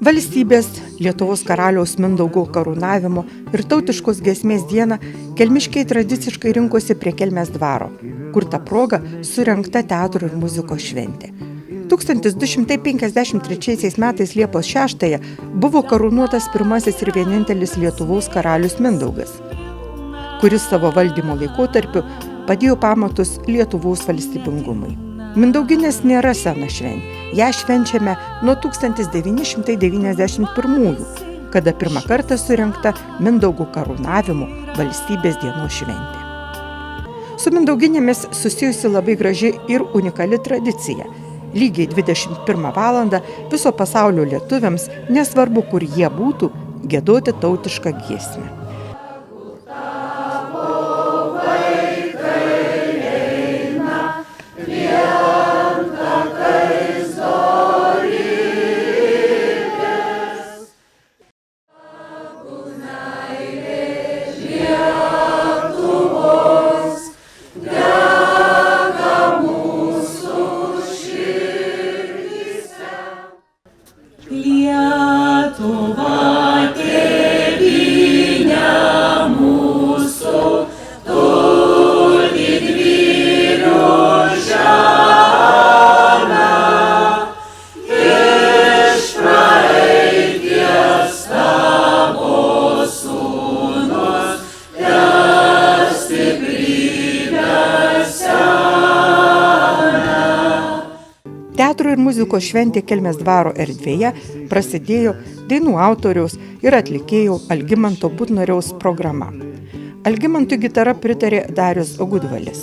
Valstybės, Lietuvos karaliaus Mindaugo karūnavimo ir tautiškos giesmės dieną kelmiškiai tradiciškai rinkosi prie Kelmės dvaro, kur ta proga surengta teatro ir muzikos šventė. 1253 metais Liepos 6 buvo karūnuotas pirmasis ir vienintelis Lietuvos karalius Mindaugas, kuris savo valdymo laikotarpiu padėjo pamatus Lietuvos valstybingumui. Mindauginės nėra sena šventė. Ją švenčiame nuo 1991, kada pirmą kartą surengta Mindaugo karūnavimo valstybės dienos šventė. Su mindauginėmis susijusi labai graži ir unikali tradicija. Lygiai 21 valandą viso pasaulio lietuviams, nesvarbu kur jie būtų, giedoti tautišką giesmę. Teatro ir muzikos šventė Kelmės dvaro erdvėje prasidėjo dainų autoriaus ir atlikėjo Algimanto Butnoriaus programa. Algimantui gitara pritarė Darius Gudvalis.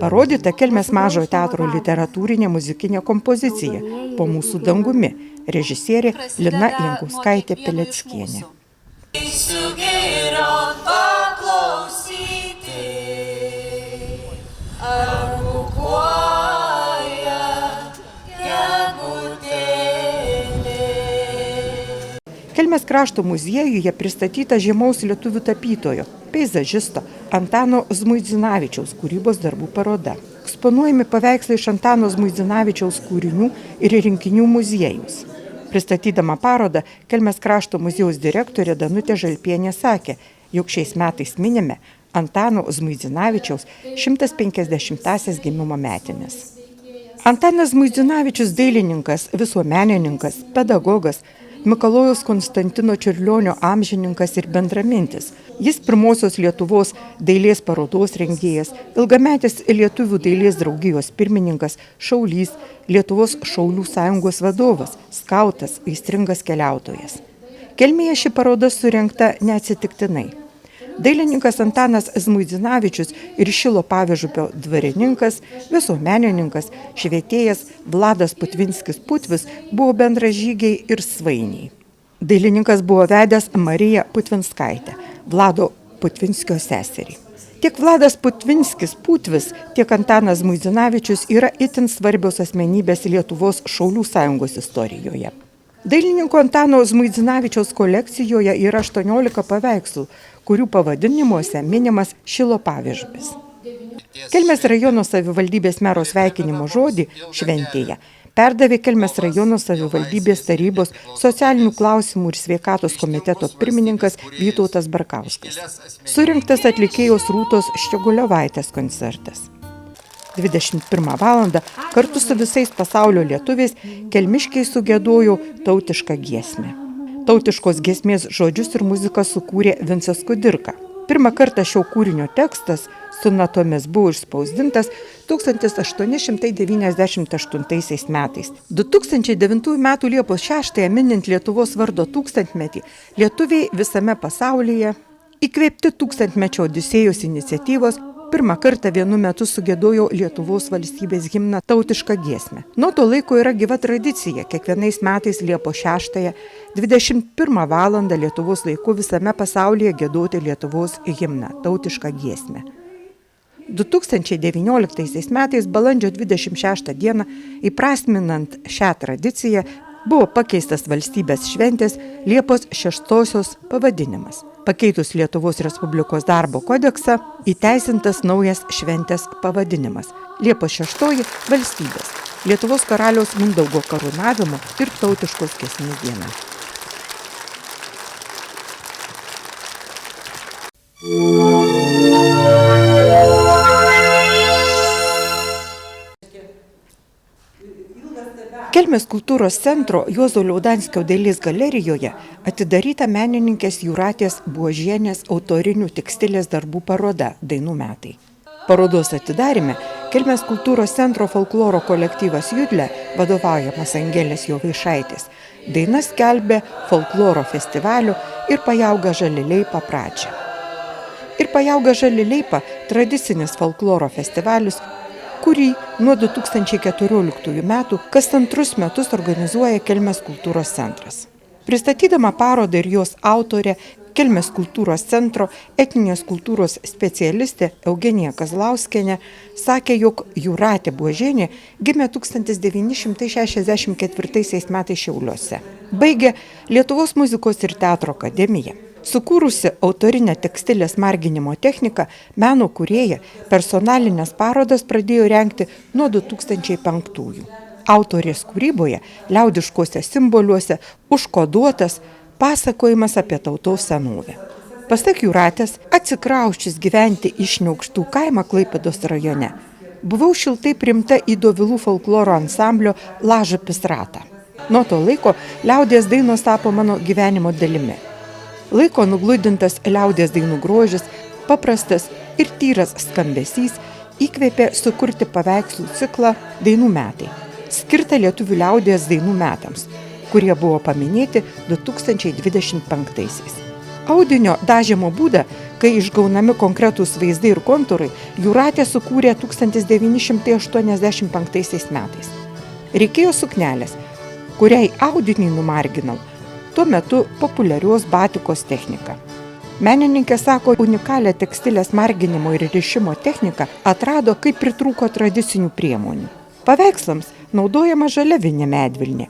Parodyta Kelmės mažojo teatro literatūrinė muzikinė kompozicija Po mūsų dangumi, režisierė Lina Jankauskaitė Peleckienė. Kelmės krašto muziejuje pristatyta žymaus lietuvių tapytojo, peizažisto Antano Zmuidzinavičiaus kūrybos darbų paroda. Eksponuojami paveikslai iš Antano Zmuidzinavičiaus kūrinių ir rinkinių muziejus. Pristatydama parodą, Kelmės krašto muziejaus direktorė Danutė Žalpienė sakė, jog šiais metais minime Antano Zmuidzinavičiaus 150-asias gimimo metines. Antanas Zmuidzinavičius dailininkas, visuomenininkas, pedagogas, Mikalojaus Konstantino Čiurlionio amžininkas ir bendramintis. Jis pirmosios Lietuvos dailės parodos rengėjas, ilgametis Lietuvių dailės draugijos pirmininkas, šaulys, Lietuvos šaulių sąjungos vadovas, skautas, aistringas keliautojas. Kelmėje ši paroda surengta neatsitiktinai. Dailininkas Antanas Zmuidzinavičius ir Šilo Pavižupio dvarininkas, visuomenininkas, švietėjas Vladas Putvinskis Putvis buvo bendražygiai ir svainiai. Dailininkas buvo vedęs Mariją Putvinskaitę, Vlado Putvinskio seserį. Tiek Vladas Putvinskis Putvis, tiek Antanas Zmuidzinavičius yra itin svarbios asmenybės Lietuvos šaulių sąjungos istorijoje. Dailininko Antano Zmuidzinavičiaus kolekcijoje yra 18 paveikslų, kurių pavadinimuose minimas Šilo Pavižupis. Kelmės rajono savivaldybės mero sveikinimo žodį šventėje perdavė Kelmės rajono savivaldybės tarybos socialinių klausimų ir sveikatos komiteto pirmininkas Vytautas Barkauskas. Surinktas atlikėjos Rūtos Ščeguliovaitės koncertas. 21 valandą kartu su visais pasaulio lietuviais kelmiškiai sugiedojo tautišką giesmę. Tautiškos giesmės žodžius ir muziką sukūrė Vincas Kudirka. Pirmą kartą šio kūrinio tekstas su natomis buvo išspausdintas 1898 metais. 2009 m. Liepos 6 minint Lietuvos vardo 1000-metį, lietuviai visame pasaulyje, įkvėpti tūkstantmečio Odisėjos iniciatyvos, pirmą kartą vienu metu sugiedojo Lietuvos valstybės himną tautišką giesmę. Nuo to laiko yra gyva tradicija kiekvienais metais Liepos 6, 21 valandą Lietuvos laiku visame pasaulyje giedoti Lietuvos himną tautišką giesmę. 2019 metais balandžio 26 dieną įprasminant šią tradiciją buvo pakeistas valstybės šventės Liepos 6 pavadinimas. Pakeitus Lietuvos Respublikos darbo kodeksą, įteisintas naujas šventės pavadinimas – Liepos 6 valstybės, Lietuvos karaliaus Mindaugo karūnavimo ir tautiškos giesmės diena. Kelmės kultūros centro Juozo Liaudanskio dailės galerijoje atidaryta menininkės Jūratės Buožienės autorinių tekstilės darbų paroda Dainų metai. Parodos atidaryme Kelmės kultūros centro folkloro kolektyvas Judle, vadovaujamas Angelės Jovaišaitės, dainas skelbė folkloro festivalio ir Pajauga žali leipa pradžią. Ir Pajauga žali leipa tradicinis folkloro festivalis, kurį nuo 2014 metų kas antrus metus organizuoja Kelmės kultūros centras. Pristatydama parodą ir jos autorė, Kelmės kultūros centro etninės kultūros specialistė Eugenija Kazlauskienė sakė, jog Jūratė Buožienė gimė 1964 metais Šiauliuose. Baigė Lietuvos muzikos ir teatro akademiją. Sukūrusi autorinę tekstilės marginimo techniką, meno kūrėja personalinės parodas pradėjo rengti nuo 2005. Autorės kūryboje, liaudiškuose simboliuose užkoduotas pasakojimas apie tautos senovę. Pasak Jūratės, atsikrausčius gyventi iš Šniaukštų kaimą Klaipėdos rajone, buvau šiltai priimta į Dovilų folkloro ansamblio Lažapis ratą. Nuo to laiko liaudies dainos tapo mano gyvenimo dalimi. Laiko nugludintas liaudies dainų grožis, paprastas ir tyras skambesys įkvėpė sukurti paveikslų ciklą Dainų metai, skirtą lietuvių liaudies dainų metams, kurie buvo paminėti 2025-aisiais. Audinio dažymo būdą, kai išgaunami konkretūs vaizdai ir kontūrai, Jūratė sukūrė 1985 metais. Reikėjo suknelės, kuriai audinį numarginau, tuo metu populiarios batikos technika. Menininkė sako, unikalią tekstilės marginimo ir rišimo techniką atrado, kai pritrūko tradicinių priemonių. Paveikslams naudojama žaliavinė medvilnė.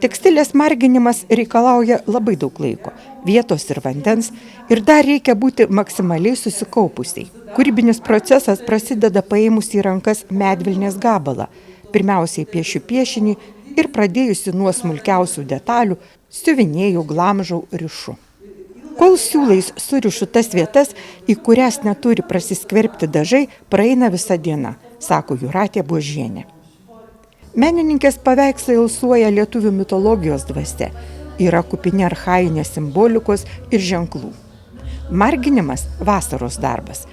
Tekstilės marginimas reikalauja labai daug laiko, vietos ir vandens ir dar reikia būti maksimaliai susikaupusiai. Kūrybinis procesas prasideda paėmus į rankas medvilnės gabalą. Pirmiausiai piešiu piešinį ir pradėjusi nuo smulkiausių detalių, siuvinėjau, glamžau, rišu. Kol siūlais surišu tas vietas, į kurias neturi prasiskverbti dažai, praeina visa diena, sako Jūratė Buožienė. Menininkės paveikslai alsuoja lietuvių mitologijos dvasia, yra kupini archajinės simbolikos ir ženklų. Marginimas – vasaros darbas,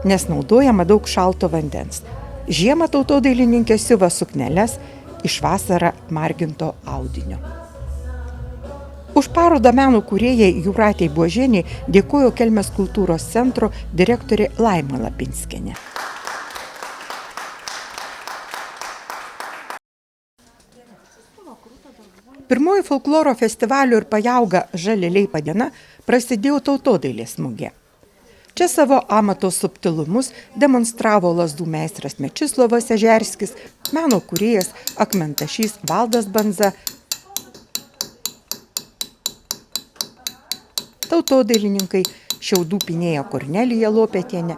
nes naudojama daug šalto vandens. Žiemą tautodailininkė siuva sukneles iš vasarą marginto audinio. Už parodą meno kūrėjai Jūratei Buožienei dėkojo Kelmės kultūros centro direktorė Laima Lapinskienė. Pirmoji folkloro festivalio ir Pajauga žali leipa diena prasidėjo tautodailės mugė. Čia savo amato subtilumus demonstravo lazdų meistras Mečislovas Ežerskis, meno kūrėjas akmentašys Valdas Banza, tautodailininkai Šiaudų Pinėja Kornelija Lopetienė,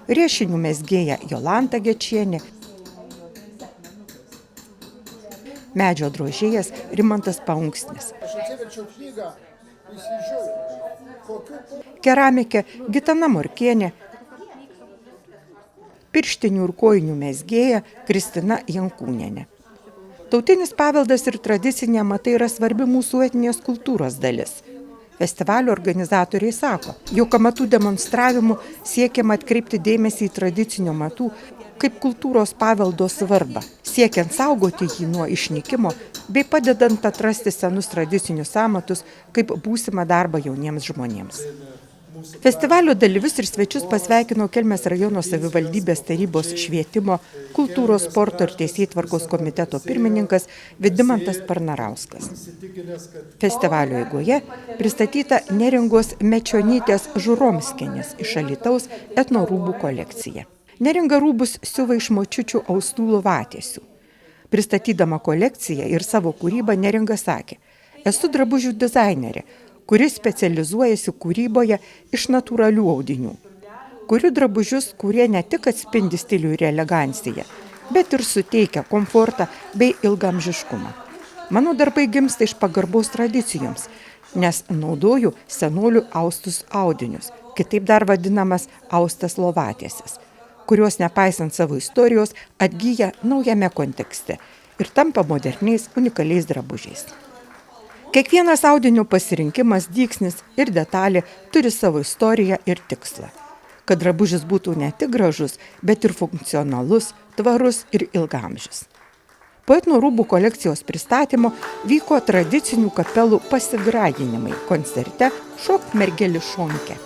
riešinių mezgėja Jolanta Gečienė, medžio drožėjas Rimantas Paunksnis, keramikė Gitana Morkienė, pirštinių ir kojinių mezgėja Kristina Jankūnienė. Tautinis paveldas ir tradicinė amatai yra svarbi mūsų etninės kultūros dalis. Festivalio organizatoriai sako, jog amatų demonstravimu siekiama atkreipti dėmesį į tradicinio amatų kaip kultūros paveldo svarbą, siekiant saugoti jį nuo išnykimo bei padedant atrasti senus tradicinius amatus kaip būsimą darbą jauniems žmonėms. Festivalio dalyvius ir svečius pasveikino Kelmės rajono savivaldybės tarybos švietimo, kultūros, sporto ir teisėtvarkos komiteto pirmininkas Vidimantas Parnarauskas. Festivalio eigoje pristatyta Neringos Mečionytės Žuromskienės iš Alytaus etnorūbų kolekcija. Neringa rūbus siuva iš močiučių austų lovatėsių. Pristatydama kolekciją ir savo kūrybą Neringa sakė, esu drabužių dizainerė, kuris specializuojasi kūryboje iš natūralių audinių. Kuriu drabužius, kurie ne tik atspindi stilių ir eleganciją, bet ir suteikia komfortą bei ilgaamžiškumą. Mano darbai gimsta iš pagarbos tradicijoms, nes naudoju senolių austus audinius, kitaip dar vadinamas austas lovatiesis, kurios nepaisant savo istorijos atgyja naujame kontekste ir tampa moderniais unikaliais drabužiais. Kiekvienas audinio pasirinkimas, dygsnis ir detalė turi savo istoriją ir tikslą, kad drabužis būtų ne tik gražus, bet ir funkcionalus, tvarus ir ilgaamžis. Po etno rūbų kolekcijos pristatymo vyko tradicinių kapelų pasigraginimai koncerte Šok mergeli šonke.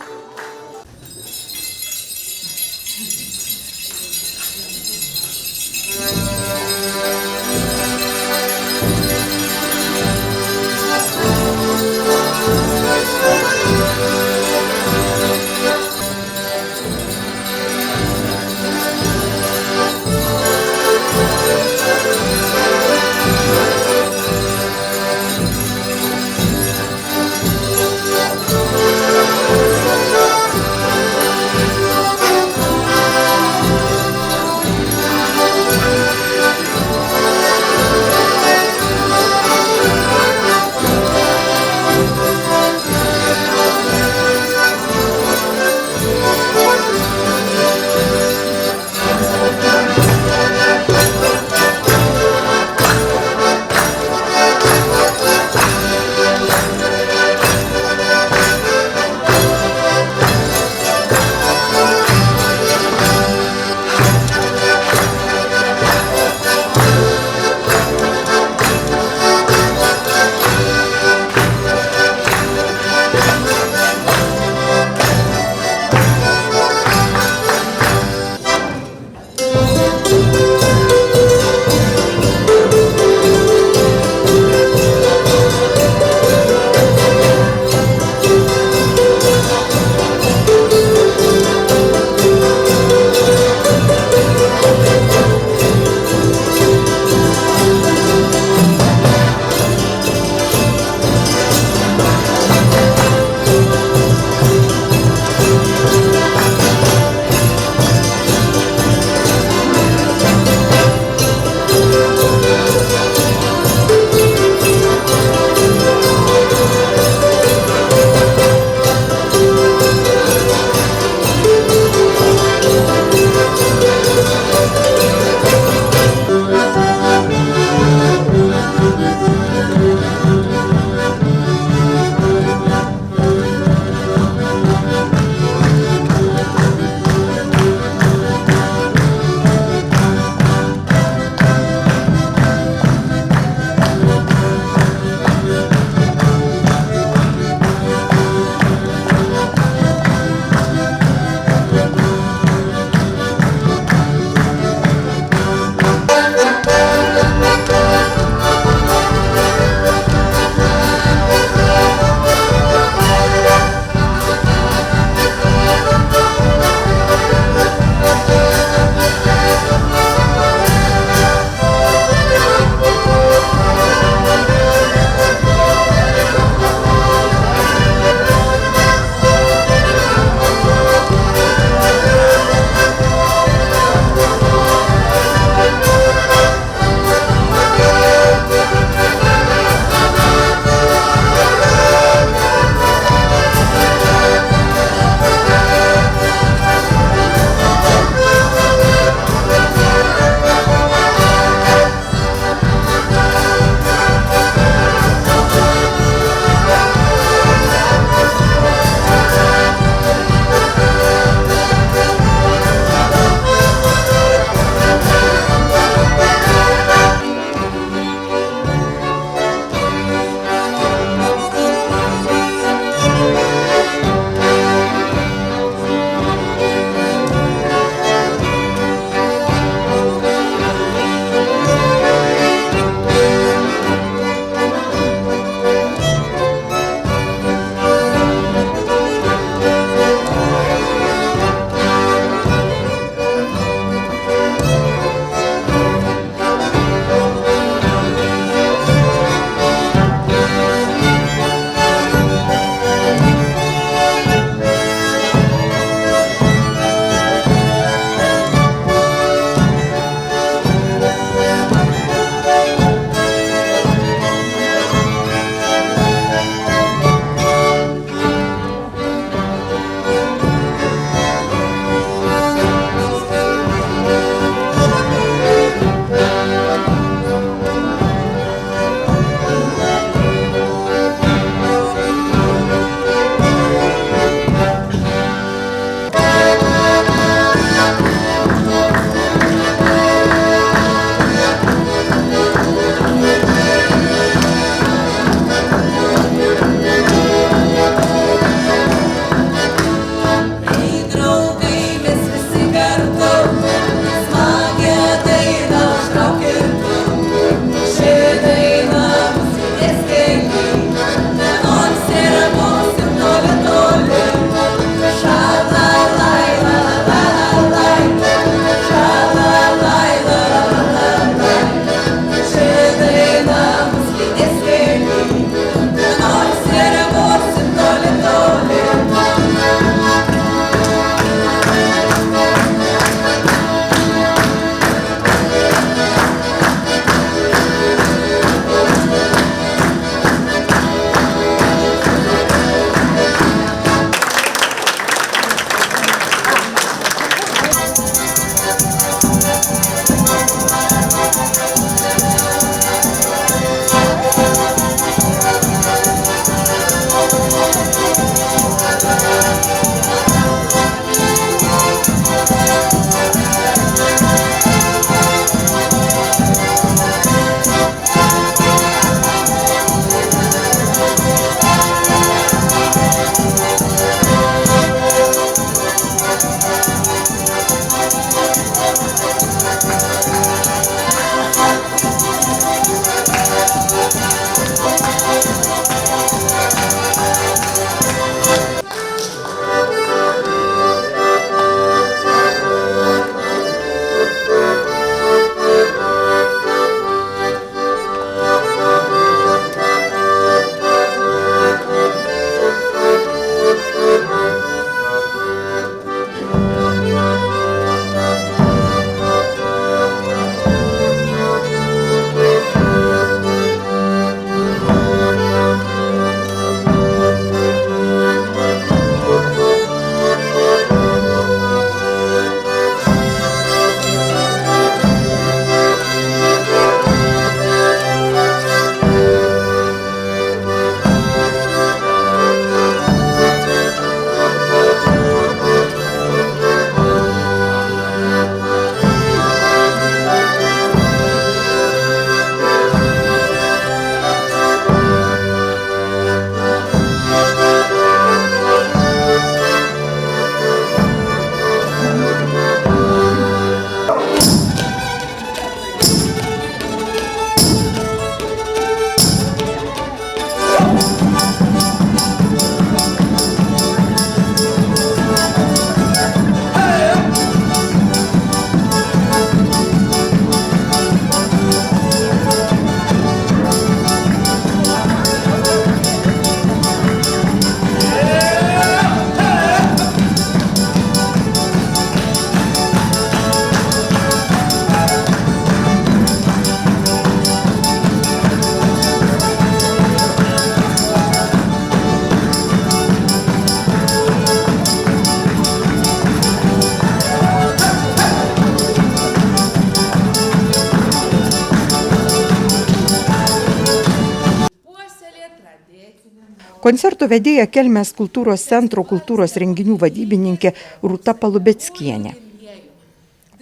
Koncerto vedėja Kelmės kultūros centro kultūros renginių vadybininkė Rūta Palubeckienė.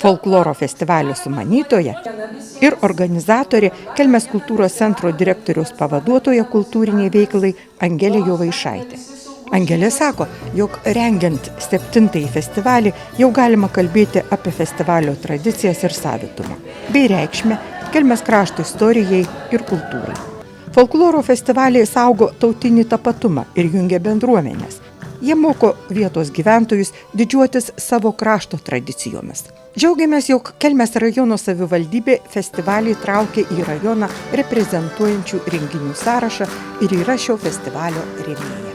Folkloro festivalio sumanytoja ir organizatorė Kelmės kultūros centro direktoriaus pavaduotoja kultūriniai veiklai Angelė Jovaišaitė. Angelė sako, jog rengiant 7-ąjį festivalį jau galima kalbėti apie festivalio tradicijas ir savitumą, bei reikšmę Kelmės krašto istorijai ir kultūrai. Folkloro festivaliai saugo tautinį tapatumą ir jungia bendruomenės. Jie moko vietos gyventojus didžiuotis savo krašto tradicijomis. Džiaugiamės, jog Kelmės rajono savivaldybė festivalį traukė į rajoną reprezentuojančių renginių sąrašą ir yra šio festivalio rėmėja.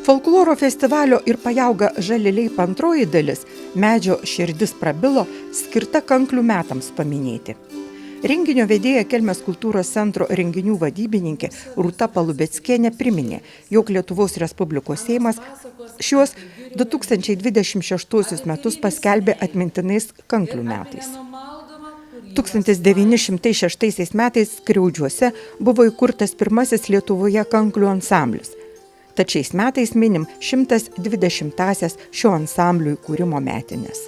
Folkloro festivalio ir Pajauga Žaliliai antroji dalis Medžio širdis prabilo skirta kanklių metams paminėti. Renginio vedėja Kelmės kultūros centro renginių vadybininkė Rūta Palubeckienė priminė, jog Lietuvos Respublikos Seimas šiuos 2026 metus paskelbė atmintinais kanklių metais. 1906 metais Skriaudžiuose buvo įkurtas pirmasis Lietuvoje kanklių ansamblis. Tad šiais metais minim 120-asias šio ansamblio įkūrimo metinės.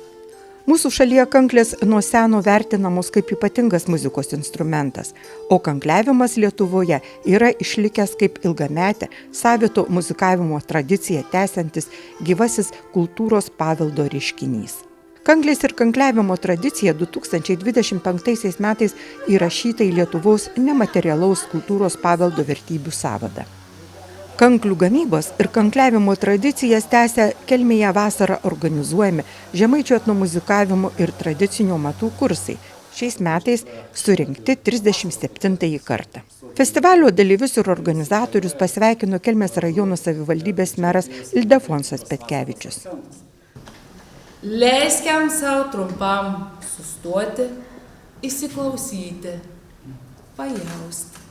Mūsų šalyje kanklės nuo seno vertinamos kaip ypatingas muzikos instrumentas, o kankliavimas Lietuvoje yra išlikęs kaip ilgametė savito muzikavimo tradicija tęsiantis gyvasis kultūros paveldo reiškinys. Kanklės ir kankliavimo tradicija 2025 metais įrašyta į Lietuvos nematerialaus kultūros paveldo vertybių sąvadą. Kanklių gamybos ir kankliavimo tradicijas tęsia Kelmėje vasarą organizuojami žemaičių etnomuzikavimo ir tradicinio amatų kursai. Šiais metais surinkti 37 kartą. Festivalio dalyvius ir organizatorius pasveikino Kelmės rajono savivaldybės meras Ildefonsas Petkevičius. Leiskiam savo trumpam sustoti, įsiklausyti, pajausti.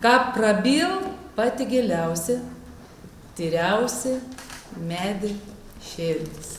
Ką prabil pati giliausia, tyriausia medį širdis.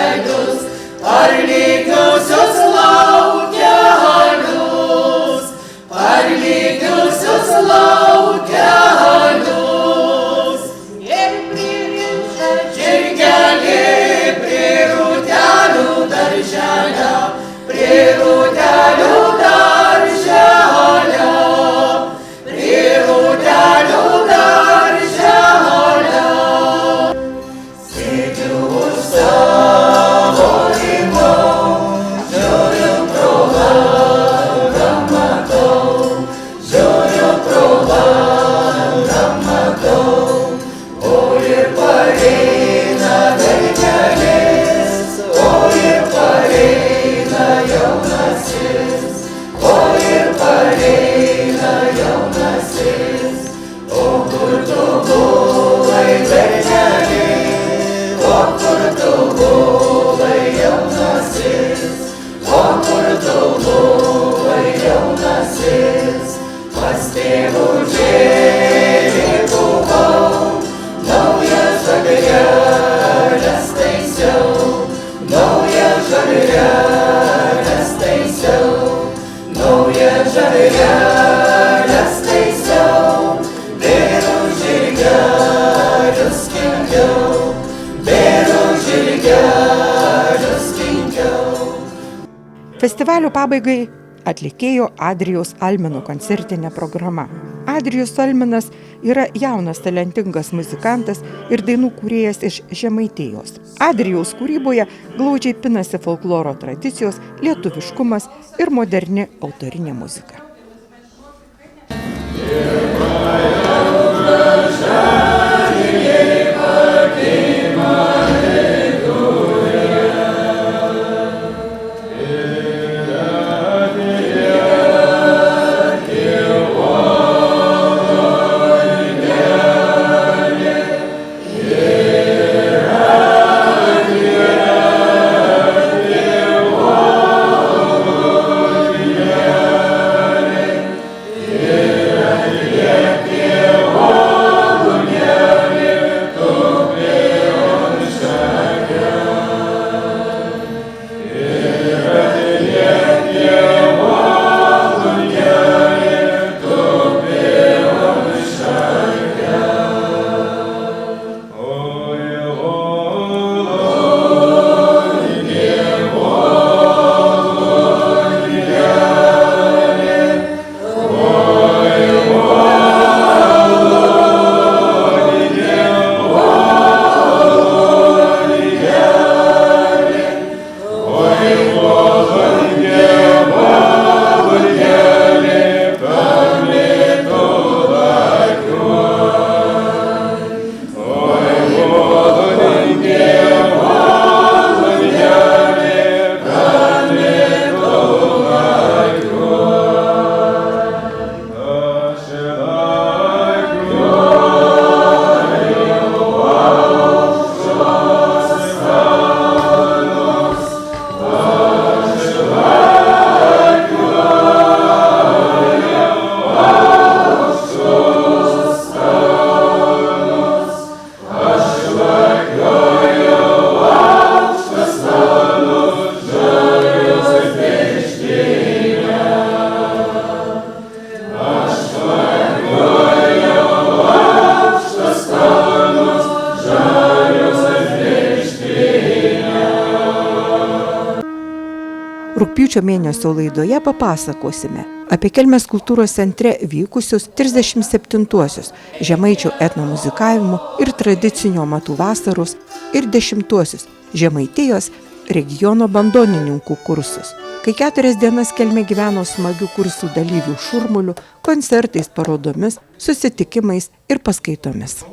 veidus, par lygiusius laukelius, par lygiusius laukelius. Ir pririša žirgelį prie rūtelių darželio, prie rūtelių darželio, prie rūtelių darželio. Sėdžiu už savo ribų, žiūriu pro langą matau, žiūriu pro langą matau, o ir pareina mergelės, o ir pareina jaunasis, o ir pareina jaunasis, o kur tu buvai mergelė, o kur tu buvai jaunasis, o kur tu buvai jaunasis, pas tėvužėlį buvau, naujas žagrelės taisiau, naujas žagrelės taisiau, naujas žagrelės taisiau, bėrų žirgelius kinkiau, bėrų žirgelius kinkiau. Festivalio pabaigai atlikėjo Adrijaus Almino koncertinė programa. Adrijus Alminas yra jaunas talentingas muzikantas ir dainų kūrėjas iš Žemaitijos. Adrijaus kūryboje glaudžiai pinasi folkloro tradicijos, lietuviškumas ir moderni autorinė muzika. Rugpjūčio mėnesio laidoje papasakosime apie Kelmės kultūros centre vykusius 37-uosius Žemaičių etnomuzikavimo ir tradicinio amatų vasaros ir 10-uosius Žemaitijos regiono bandonininkų kursus. Kai 4 dienas Kelmė gyveno smagių kursų dalyvių šurmuliu, koncertais, parodomis, susitikimais ir paskaitomis.